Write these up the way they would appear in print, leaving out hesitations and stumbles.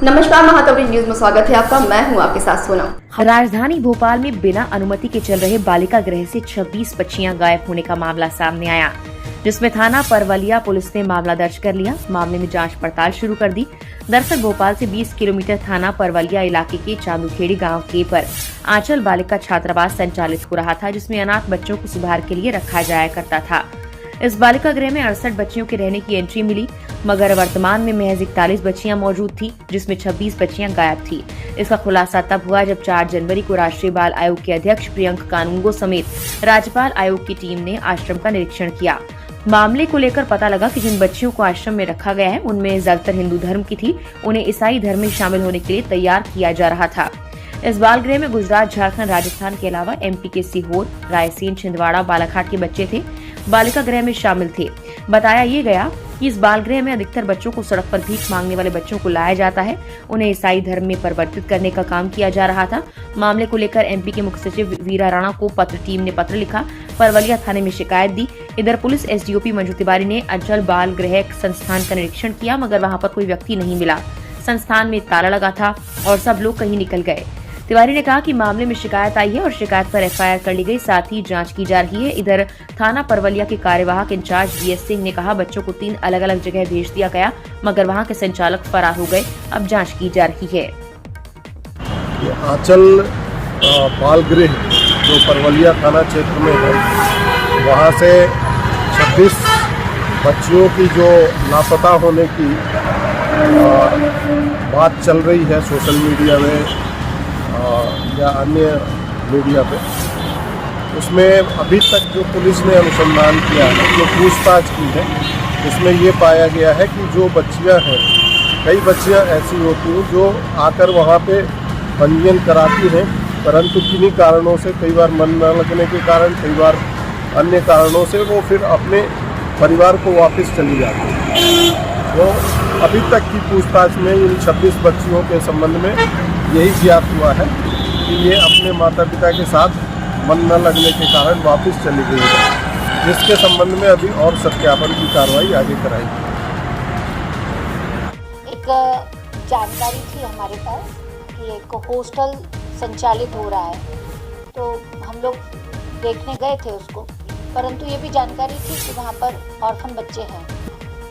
नमस्कार, महातवरी न्यूज में स्वागत है आपका। मैं हूं आपके साथ सोनम। राजधानी भोपाल में बिना अनुमति के चल रहे बालिका गृह से 26 बच्चियां गायब होने का मामला सामने आया, जिसमें थाना परवलिया पुलिस ने मामला दर्ज कर लिया। मामले में जांच पड़ताल शुरू कर दी। दरअसल भोपाल से 20 किलोमीटर थाना परवलिया इलाके के चांदूखेड़ी गांव के पर आंचल बालिका छात्रावास संचालित हो रहा था, जिसमें अनाथ बच्चों को सुधार के लिए रखा जाया करता था। इस बालिका गृह में 68 बच्चियों के रहने की एंट्री मिली, मगर वर्तमान में महज 41 बच्चियां मौजूद थी, जिसमें 26 बच्चियां गायब थी। इसका खुलासा तब हुआ जब 4 जनवरी को राष्ट्रीय बाल आयोग के अध्यक्ष प्रियंक कानूनगो समेत राज्यपाल आयोग की टीम ने आश्रम का निरीक्षण किया। मामले को लेकर पता लगा कि जिन बच्चियों को आश्रम में रखा गया है, उनमें ज्यादातर हिंदू धर्म की थी। उन्हें ईसाई धर्म में शामिल होने के लिए तैयार किया जा रहा था। इस बाल गृह में गुजरात, झारखंड, राजस्थान के अलावा एमपी के सीहोर, रायसेन, छिंदवाड़ा, बालाघाट के बच्चे थे बालिका गृह में शामिल थे। बताया ये गया कि इस बाल गृह में अधिकतर बच्चों को सड़क पर भीख मांगने वाले बच्चों को लाया जाता है। उन्हें ईसाई धर्म में परिवर्तित करने का काम किया जा रहा था। मामले को लेकर एमपी के मुख्य सचिव वीरा राणा को टीम ने पत्र लिखा, परवलिया थाने में शिकायत दी। इधर पुलिस एसडीओपी मंजू तिवारी ने अंचल बाल गृह संस्थान का निरीक्षण किया, मगर वहां पर कोई व्यक्ति नहीं मिला। संस्थान में ताला लगा था और सब लोग कहीं निकल गए। तिवारी ने कहा कि मामले में शिकायत आई है और शिकायत पर एफआईआर कर ली गई, साथ ही जांच की जा रही है। इधर थाना परवलिया के कार्यवाहक इंचार्ज बीएस सिंह ने कहा, बच्चों को 3 अलग-अलग जगह भेज दिया गया, मगर वहां के संचालक फरार हो गए। अब जांच की जा रही है। आंचल बाल गृह जो परवलिया थाना क्षेत्र में है, वहाँ से 26 बच्चियों की जो लापता होने की बात चल रही है सोशल मीडिया में या अन्य मीडिया पे, उसमें अभी तक जो पुलिस ने अनुसंधान किया है, जो पूछताछ की है, उसमें ये पाया गया है कि जो बच्चियां हैं, कई बच्चियां ऐसी होती हैं जो आकर वहाँ पे पंजीयन कराती हैं, परंतु किन्हीं कारणों से, कई बार मन न लगने के कारण, कई बार अन्य कारणों से वो फिर अपने परिवार को वापस चली जाती हैं। तो अभी तक की पूछताछ में इन 26 बच्चियों के संबंध में यही ज्ञात हुआ है कि ये अपने माता पिता के साथ मन न लगने के कारण वापस चली गई है, जिसके संबंध में अभी और सत्यापन की कार्रवाई आगे कराई। एक जानकारी थी हमारे पास कि एक हॉस्टल संचालित हो रहा है, तो हम लोग देखने गए थे उसको, परंतु ये भी जानकारी थी कि वहाँ पर ऑर्फन बच्चे हैं।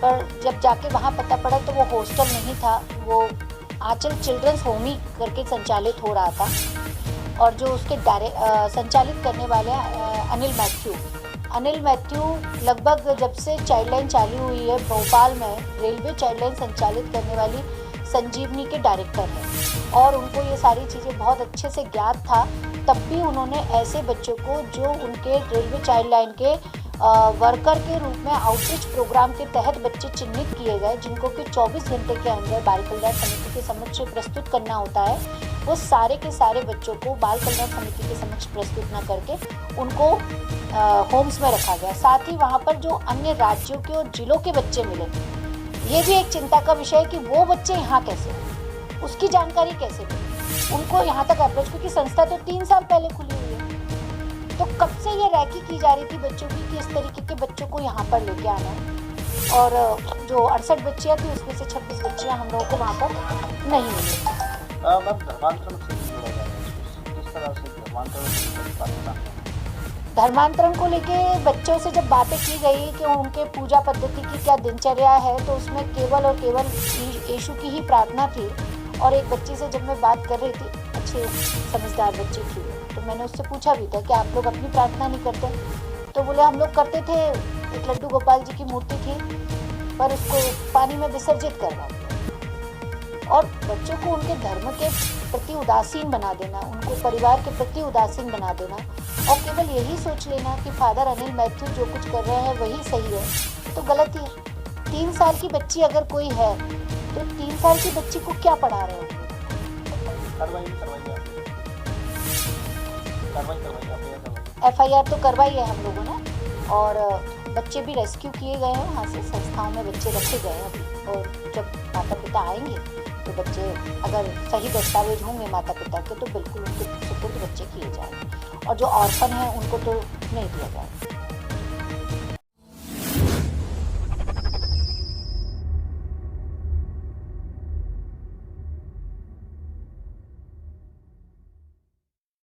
पर जब जाके वहाँ पता पड़ा तो वो हॉस्टल नहीं था, वो आंचल चिल्ड्रंस होम ही करके संचालित हो रहा था। और जो उसके संचालित करने वाले अनिल मैथ्यू लगभग जब से चाइल्डलाइन चालू हुई है भोपाल में, रेलवे चाइल्डलाइन संचालित करने वाली संजीवनी के डायरेक्टर हैं, और उनको ये सारी चीज़ें बहुत अच्छे से ज्ञात था। तब भी उन्होंने ऐसे बच्चों को जो उनके रेलवे चाइल्डलाइन के वर्कर के रूप में आउटरीच प्रोग्राम के तहत बच्चे चिन्हित किए गए, जिनको कि 24 घंटे के अंदर बाल कल्याण समिति के समक्ष प्रस्तुत करना होता है, वो सारे के सारे बच्चों को बाल कल्याण समिति के समक्ष प्रस्तुत न करके उनको होम्स में रखा गया। साथ ही वहाँ पर जो अन्य राज्यों के और जिलों के बच्चे मिले, ये भी एक चिंता का विषय है कि वो बच्चे यहाँ कैसे, उसकी जानकारी कैसे मिली उनको यहाँ तक अप्रोच, क्योंकि संस्था तो 3 साल पहले खुली हुई है। तो कब से ये रैकी की जा रही थी बच्चों की कि इस तरीके के बच्चों को यहाँ पर लेके आना है, और जो 68 बच्चियाँ थी उसमें से 26 बच्चियाँ हम लोगों को वहाँ पर नहीं मिली। धर्मांतरण को लेके बच्चों से जब बातें की गई कि उनके पूजा पद्धति की क्या दिनचर्या है, तो उसमें केवल और केवल यीशु की ही प्रार्थना थी। और एक बच्ची से जब मैं बात कर रही थी, अच्छे समझदार बच्ची थी, तो मैंने उससे पूछा भी था कि आप लोग अपनी प्रार्थना नहीं करते? तो बोले हम लोग करते थे, एक लड्डू गोपाल जी की मूर्ति थी, पर उसको पानी में विसर्जित करवा दिया। और बच्चों को उनके धर्म के प्रति उदासीन बना देना, उनको परिवार के प्रति उदासीन बना देना, और केवल यही सोच लेना कि फादर अनिल मैथ्यू जो कुछ कर रहे हैं वही सही है, तो गलत ही है। 3 साल की बच्ची अगर कोई है, तो 3 साल की बच्ची को क्या पढ़ा रहे हो? एफआईआर तो करवाई है हम लोगों ने, और बच्चे भी रेस्क्यू किए गए हैं, वहाँ से संस्थाओं में बच्चे रखे गए हैं अभी। और जब माता पिता आएंगे तो बच्चे अगर सही दस्तावेज होंगे माता पिता के, तो बिल्कुल उनके सुपुर्द बच्चे किए जाएंगे, और जो ऑर्फन हैं उनको तो नहीं दिया जाएगा।